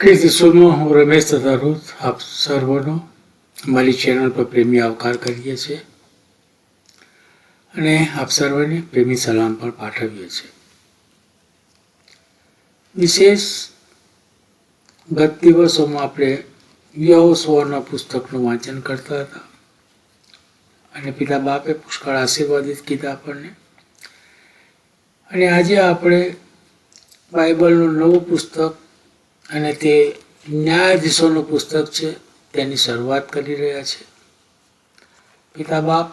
દિવસોમાં હું રમેશ તથા રૂથ આપ સર્વનો અમારી ચેનલ પર પ્રેમી આવકાર કરીએ છીએ અને આપ સર્વને પ્રેમી સલામ પણ પાઠવીએ છીએ. વિશેષ ગત દિવસોમાં આપણે યહોશુઆના પુસ્તકનું વાંચન કરતા હતા અને પિતા બાપે પુષ્કળ આશીર્વાદિત કીધા આપણને. અને આજે આપણે બાઇબલનું નવું પુસ્તક અને તે ન્યાયાધીશોનું પુસ્તક છે તેની શરૂઆત કરી રહ્યા છે. પિતા બાપ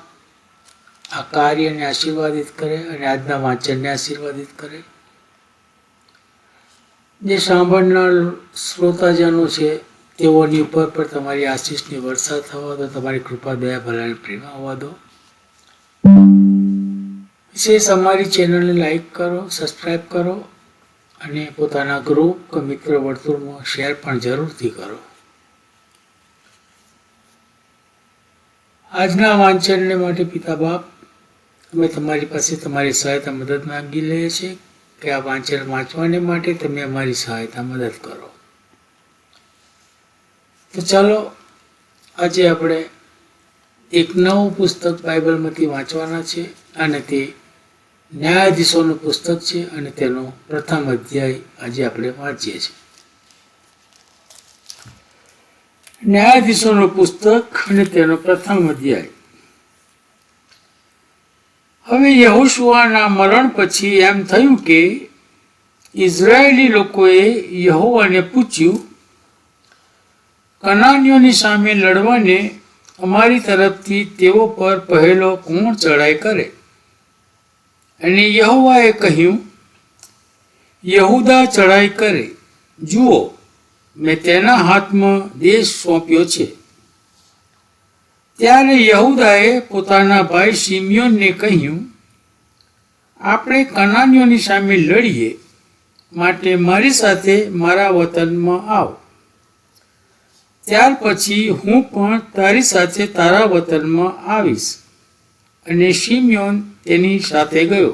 આ કાર્યને આશીર્વાદિત કરે અને આજના વાંચનને આશીર્વાદિત કરે. જે સાંભળનાર શ્રોતાજનો છે તેઓની ઉપર પર તમારી આશીષની વર્ષા થવા દો, તમારી કૃપા દયા ભલાને પ્રેમ આવવા દો. વિશેષ અમારી ચેનલને લાઈક કરો, સબસ્ક્રાઈબ કરો અને પોતાના ગ્રુપ કે મિત્ર વર્તુળમાં શેર પણ જરૂરથી કરો. આજના વાંચનને માટે પિતા બાપ અમે તમારી પાસે તમારી સહાયતા મદદ માંગી લઈએ છીએ કે આ વાંચન વાંચવાને માટે તમે અમારી સહાયતા મદદ કરો. તો ચાલો આજે આપણે એક નવું પુસ્તક બાઇબલમાંથી વાંચવાના છે અને તે ન્યાયાધીશોનું પુસ્તક છે અને તેનો પ્રથમ અધ્યાય આજે આપણે વાંચીએ છીએ. ન્યાયાધીશોનું પુસ્તક અને તેનો પ્રથમ અધ્યાય. હવે યહોશુઆના મરણ પછી એમ થયું કે ઇઝરાયેલી લોકોએ યહોવાને પૂછ્યું, કનાનીઓની સામે લડવાને અમારી તરફથી તેઓ પર પહેલો કોણ ચડાઈ કરે? અને યહોવાએ કહ્યું, યહૂદા ચડાઈ કરે. જુઓ, મેં તેના હાથમાં દેશ સોંપ્યો છે. ત્યારે યહૂદાએ પોતાના ભાઈ શિમયોનને કહ્યું, આપણે કનાનીઓની સામે લડીએ માટે મારી સાથે મારા વતનમાં આવ. ત્યાર પછી હું પણ તારી સાથે તારા વતનમાં આવીશ. અને શિમયોન તેની સાથે ગયો.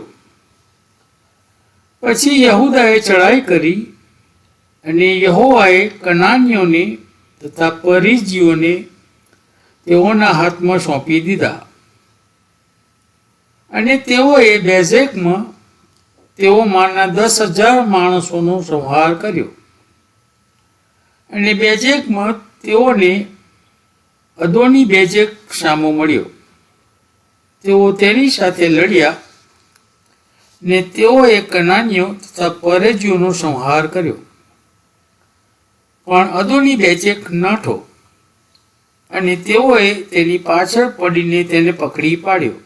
પછી યહૂદાએ ચડાઈ કરી અને યહોવાએ કનાનીઓને તથા પરિજીઓને તેઓના હાથમાં સોંપી દીધા. અને તેઓએ બેઝેકમાં તેઓમાંના 10,000 માણસોનો સંહાર કર્યો. અને બેઝેકમાં તેઓને અદોની બેઝેક સામો મળ્યો. તેઓ તેની સાથે લડ્યા ને તેઓએ કનાનીઓ તથા પરજીઓનો સંહાર કર્યો. પણ અદોની બેઝેક નાઠો અને તેઓએ તેની પાછળ પડીને તેને પકડી પાડ્યો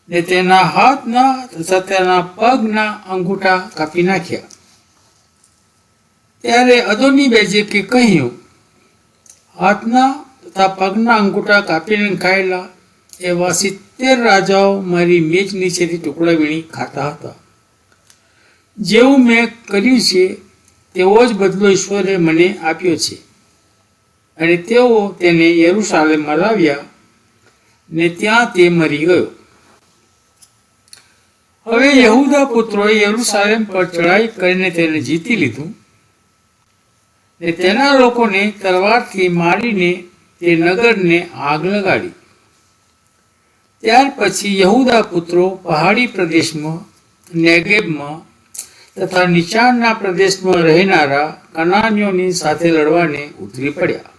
ને તેના હાથના તથા તેના પગના અંગૂઠા કાપી નાખ્યા. ત્યારે અદોની બેઝેકે કહ્યું, હાથના તથા પગના અંગૂઠા કાપીને ખાયેલા એવા 70 રાજાઓ મારી મેજ નીચેથી ટુકડા વીણી ખાતા હતા. જેવું મેં કર્યું છે તેવો જ બદલો ઈશ્વરે મને આપ્યો છે. અને તેઓ તેને યરૂશાલેમમાં લાવ્યા ને ત્યાં તે મરી ગયો. હવે યહૂદા પુત્રોએ યરૂશાલેમ પર ચડાઈ કરીને તેને જીતી લીધું ને તેના લોકોને તલવારથી મારીને તે નગરને આગ લગાડી. ત્યાર પછી યહૂદા પુત્રો પહાડી પ્રદેશમાં, નેગેબમાં તથા નીચાણના પ્રદેશમાં રહેનારા કનાનીઓની સાથે લડવાને ઉતરી પડ્યા.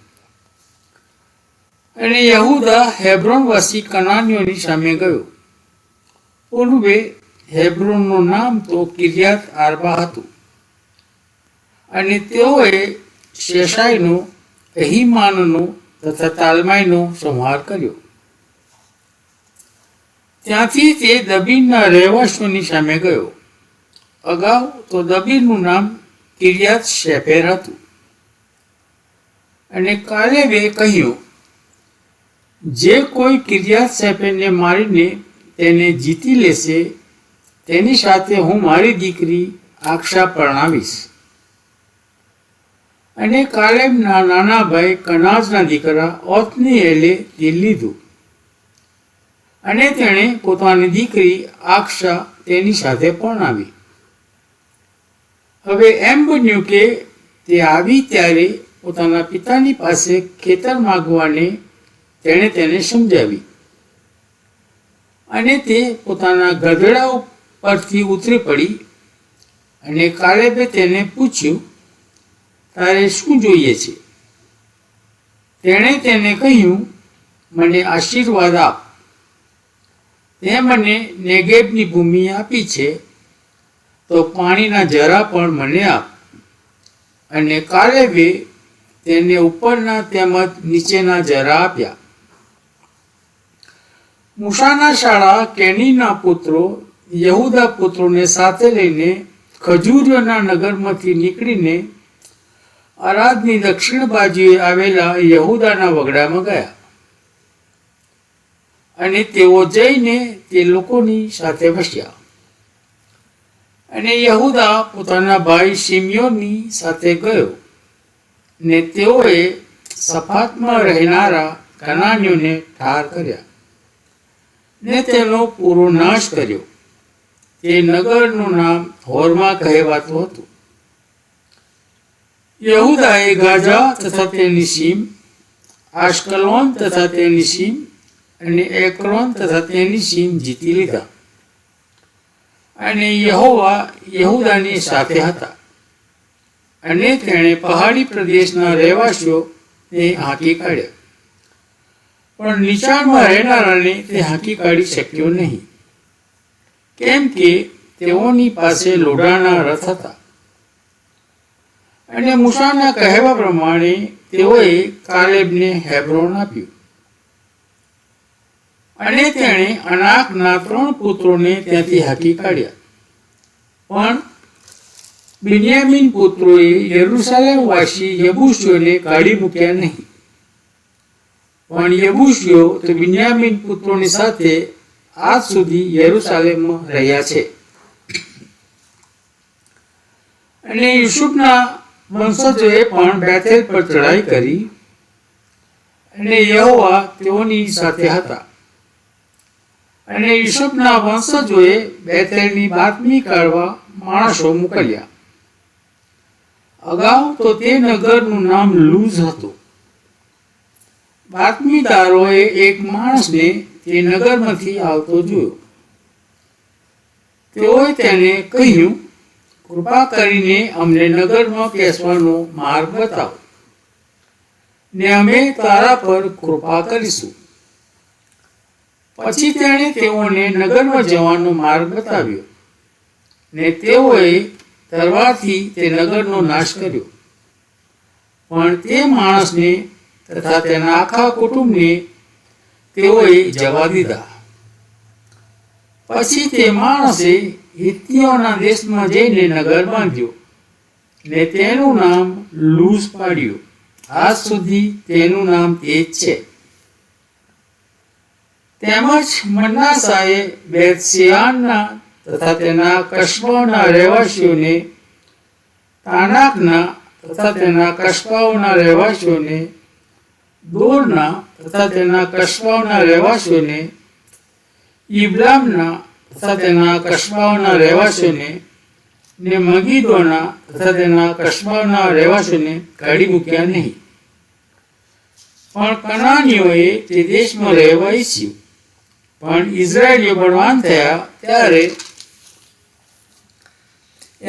અને યહૂદા હેબ્રોનવાસી કનાનીઓની સામે ગયો. પૂર્વે હેબ્રોનનું નામ તો કિર્યાત આર્બા હતું. અને તેઓએ શેશાઈનો, અહીમાનનો તથા તાલમાઈનો સંહાર કર્યો. ત્યાંથી તે દબીરના રહેવાસીઓની સામે ગયો. અગાઉ તો દબીરનું નામ કિર્યાત શેફેર હતું. અને કાલેબે કહ્યું, જે કોઈ કિર્યાત શેફેરને મારીને તેને જીતી લેશે તેની સાથે હું મારી દીકરી આક્ષા પરણાવીશ. અને કાલેબના નાના ભાઈ કનાઝના દીકરા ઓથનીએલે તે લીધું અને તેણે પોતાની દીકરી આક્ષા તેની સાથે પરણાવી. હવે એમ બન્યું કે તે આવી ત્યારે પોતાના પિતાની પાસે ખેતર માગવાને તેણે તેને સમજાવી, અને તે પોતાના ગધેડા પરથી ઉતરી પડી. અને કાલેબે તેને પૂછ્યું, તારે શું જોઈએ છે? તેણે તેને કહ્યું, મને આશીર્વાદ આપ. તે મને નેગેબની ભૂમિ આપી છે, તો પાણીના જરા પણ મને આપ. અને કાલેબે તેને ઉપરના તેમજ નીચેના જરા આપ્યા. મૂસાના શાળા કેનીના પુત્રો યહૂદા પુત્રોને સાથે લઈને ખજૂરીઓના નગરમાંથી નીકળીને અરાદની દક્ષિણ બાજુએ આવેલા યહૂદાના વગડામાં ગયા. અને તેઓ જઈને તે લોકોની સાથે વસ્યા. અને યહૂદા પોતાના ભાઈ શિમયોનની સાથે ગયો, ને તેઓએ સફાતમાં રહેનારા કનાનીઓને ઠાર કર્યા, ને તેનો પૂરો નાશ કર્યો. તે નગરનું નામ હોર્મા કહેવાતું હતું. યહૂદાએ ગાઝા તથા તેની સીમ, આશ્કલોન તથા તેની સીમ, અને એક્રોન તથા તેની સીમ જીતી લીધા. અને યહોવા યહૂદાની સાથે હતા, અને તેણે પહાડી પ્રદેશના રહેવાસીઓને હાંકી કાઢ્યા. પણ નીચાણમાં રહેનારાને તે હાંકી કાઢી શક્યો નહીં, કેમ કે તેઓની પાસે લોઢાના રથ હતા. અને મૂસાના કહેવા પ્રમાણે તેઓએ કાલેબને હેબ્રોન આપ્યું. અને તેણે અનાકના 3 પુત્રોને ત્યાંથી હાંકી કાઢ્યા. પણ બિન્યામીન પુત્રોએ યરૂશાલેમ વાસી યબૂસીઓને કાઢી મૂક્યા નહીં. પણ યબૂસીઓ તો બિન્યામીન પુત્રોની સાથે આજ સુધી યરૂશાલેમમાં રહ્યા છે. અને યુસુફના વંશજોએ પણ બેથેલ પર ચઢાઈ કરી, અને યહોવા તેઓની સાથે હતા. અને યુસુફના વંશજોએ બેથેલની બાતમી કાઢવા માણસો મોકલ્યા. અગાઉ તો તે નગરનું નામ લૂઝ હતું. બાતમીદારોએ એક માણસને તે નગરમાંથી આવતો જોયો. તેઓએ તેને કહ્યું, કૃપા કરીને અમને નગરમાં પેસવાનો માર્ગ બતાવો, ને અમે તારા પર કૃપા કરીશું. પછી તેણે તેઓને નગરમાં જવાનો માર્ગ બતાવ્યો, ને તેઓએ તલવારથી તે નગરનો નાશ કર્યો. પણ તે માણસને તથા તેના આખા કુટુંબને તેઓએ જવા દીધા. પછી તે માણસે હિત્તીઓના દેશમાં જઈને નગર બાંધ્યો, ને તેનું નામ લૂઝ પાડ્યું. આજ સુધી તેનું નામ તે જ છે. તેમજ મનાસાએ બેતશેઆનના તથા તેના કસ્બાઓના રહેવાસીઓને, તાનાકના તથા તેના કસ્બાઓના રહેવાસીઓને, દોરના તથા તેના કસ્બાઓના રહેવાસીઓને, ઇબ્લામના તથા તેના કસ્બાઓના રહેવાસીઓને, ને મગીદોના તથા તેના કસ્બાઓના રહેવાસીઓને કાઢી મૂક્યા નહીં. પણ કનાનીઓએ તે દેશમાં રહેવા ઈચ્છ્યું. પણ ઇઝરાયેલીઓ બળવાન થયા ત્યારે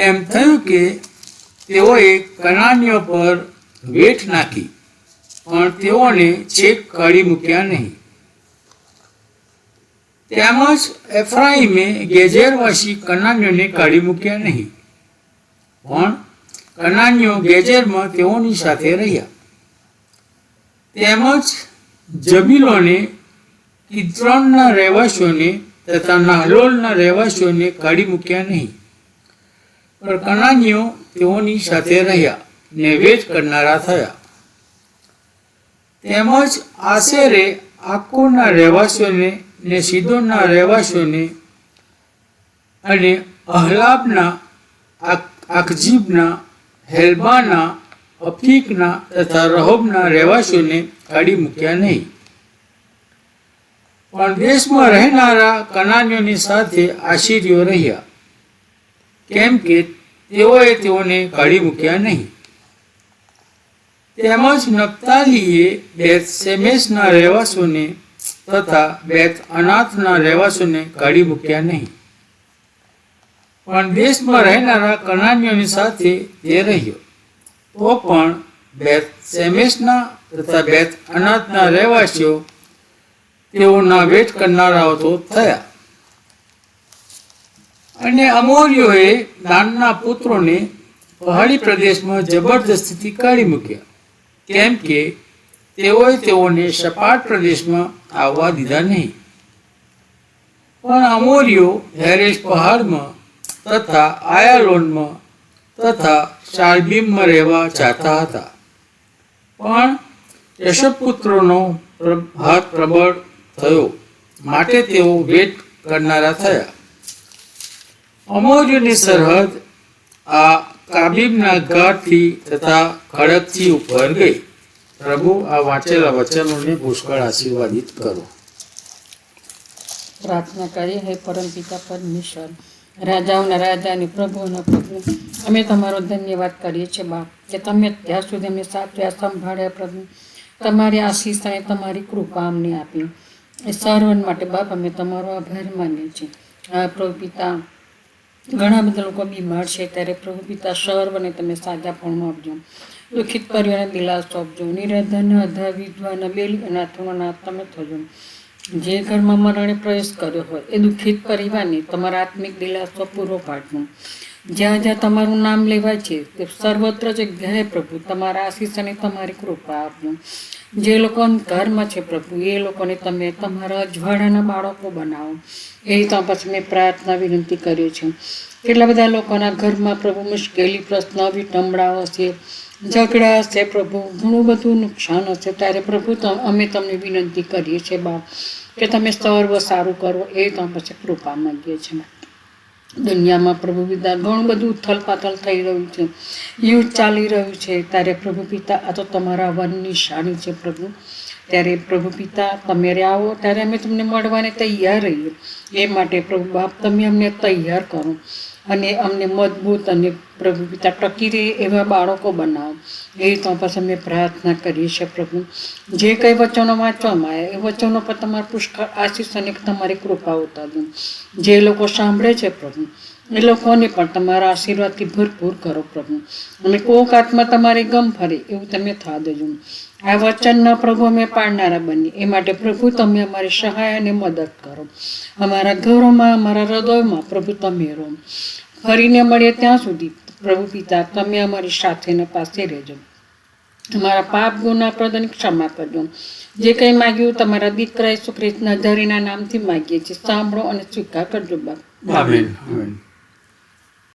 એમ થયું કે તેઓએ કનાનીઓ પર વેઠ નાખી, પણ તેઓને છેક કાઢી મૂક્યા નહીં. તેમજ એફ્રાઈમે ગેજેરવાસી કનાનીઓને કાઢી મૂક્યા નહીં, પણ કનાનીઓ ગેજેરમાં તેઓની સાથે રહ્યા. તેમજ જબીલોને, કિદ્રોનના રહેવાસીઓને તથા નાહલોલના રહેવાસીઓને કાઢી મૂક્યા નહીં, પણ કનાનીઓ તેઓની સાથે રહ્યા ને વેચ કરનારા થયા. તેમજ આશેરે આકોના રહેવાસીઓને, ને સીદોનના રહેવાસીઓને, અને અહલાબના, આખજીબના, હેલબાના, અફીકના તથા રહોબના રહેવાસીઓને કાઢી મૂક્યા નહીં, પણ દેશમાં રહેનારા કનાનીઓની સાથે આશીરીઓ રહ્યા, કેમ કે તેઓએ તેઓને કાઢી મૂક્યા નહીં. તેમજ નપ્તાલીએ બેથ શેમેશના રહેવાસીઓને તથા બેથ અનાથના રહેવાસીઓને કાઢી મૂક્યા નહીં, પણ દેશમાં રહેનારા કનાનીઓની સાથે તે રહ્યો. તો પણ બેથ શેમેશના તથા બેથ અનાથના રહેવાસીઓ તેઓના વેઠ કરનારાઓ તો થયા. અને અમોરીઓએ દાનના પુત્રોને પહાડી પ્રદેશમાં જબરદસ્તીથી કાઢી મૂક્યા, કેમ કે તેઓએ તેઓને સપાટ પ્રદેશમાં આવવા દીધા નહીં. પણ અમોરીઓ હેરેશ પહાડમાં તથા આયાલોનમાં તથા શાલ્બીમમાં રહેવા ચાહતા હતા, પણ યશપુત્રોનો હાથ પ્રબળ થયો, માટે તેઓ વેઠ કરનારા થયા. અમોરીઓની સરહદ આ કાબીમના ઘાટથી તથા ખડકથી ઉપર ગઈ. પ્રભુ આ વાંચેલા વચનોને પુષ્કળ આશીર્વાદિત કરો. પ્રાર્થના કરીએ. હે પરમપિતા પરમેશ્વર, રાજાઓના રાજા અને પ્રભુઓના પ્રભુ, અમે તમારો ધન્યવાદ કરીએ છીએ બાપ, કે તમે ત્યાં સુધી અમને સાચવ્યા, સંભાળ્યા પ્રભુ. તમારી આશીષ અને તમારી કૃપા અમને આપી, એ સર્વન માટે બાપ અમે તમારો આભાર માનીએ છીએ. હા પ્રભુ પિતા, ઘણા બધા લોકો બીમાર છે, ત્યારે પ્રભુ પિતા સર્વને તમે સાજાપણું આપજો, દુઃખિત પરિવારને દિલાસો આપજો, નિરાધાન, અધા, વિધવાના, બેલી, અનાથોનો નાથ તમે થજો. જે ઘરમાં મરણે પ્રવેશ કર્યો હોય એ દુઃખિત પરિવારને તમારા આત્મિક દિલાસો પૂરો પાડજો. જ્યાં જ્યાં તમારું નામ લેવાય છે તે સર્વત્ર જગ્યાએ પ્રભુ તમારા આશીષ અને તમારી કૃપા આપજો. જે લોકો ઘરમાં છે પ્રભુ, એ લોકોને તમે તમારા અજવાળાના બાળકો બનાવો, એ તો પછી મેં પ્રાર્થના વિનંતી કરી છે. કેટલા બધા લોકોના ઘરમાં પ્રભુ મુશ્કેલી, પ્રશ્ન, વિટંબણાઓ છે, ઝઘડા હશે પ્રભુ, ઘણું બધું નુકસાન હશે, ત્યારે પ્રભુ અમે તમને વિનંતી કરીએ છીએ બાપ, કે તમે સર્વ સારું કરો, એ તો પછી કૃપા માંગીએ છીએ. દુનિયામાં પ્રભુ પિતા ઘણું બધું ઉથલ પાથલ થઈ રહ્યું છે, યુદ્ધ ચાલી રહ્યું છે, ત્યારે પ્રભુ પિતા આ તો તમારા આવવાની નિશાની છે પ્રભુ. ત્યારે પ્રભુ પિતા તમે આવો ત્યારે અમે તમને મળવાને તૈયાર રહીએ. એ માટે પ્રભુ બાપ તમે અમને તૈયાર કરો અને અમને મજબૂત અને પ્રભુ પિતા ટકી રહે એવા બાળકો બનાવો. એ તો પછી અમે પ્રાર્થના કરીએ છીએ પ્રભુ. જે કંઈ વચનો વાંચવામાં આવ્યા એ વચનો પર તમારા પુષ્કળ આશીષ અને તમારી કૃપા ઉતારજો. જે લોકો સાંભળે છે પ્રભુ, એ લોકોને પણ તમારા આશીર્વાદથી ભરપૂર કરો પ્રભુ, અને કોક આત્મા તમારી ગમ ફરે એવું તમે થા દેજો. આ વચનના પ્રભુ અમે પાડનારા બની, એ માટે પ્રભુ તમે અમારી સહાય અને મદદ કરો. અમારા ઘરોમાં, અમારા હૃદયમાં પ્રભુ તમે રહો. ફરીને મળીએ ત્યાં સુધી પ્રભુ પિતા તમે અમારી સાથેને પાસે રહેજો. અમારા પાપ ગુના પ્રદાન ક્ષમા કરજો. જે કંઈ માગ્યું તમારા દીકરા ઈસુ ખ્રિસ્તના ધરીના નામથી માગીએ છીએ, સાંભળો અને સ્વીકાર કરજો બાપ. આમેન. આમેન.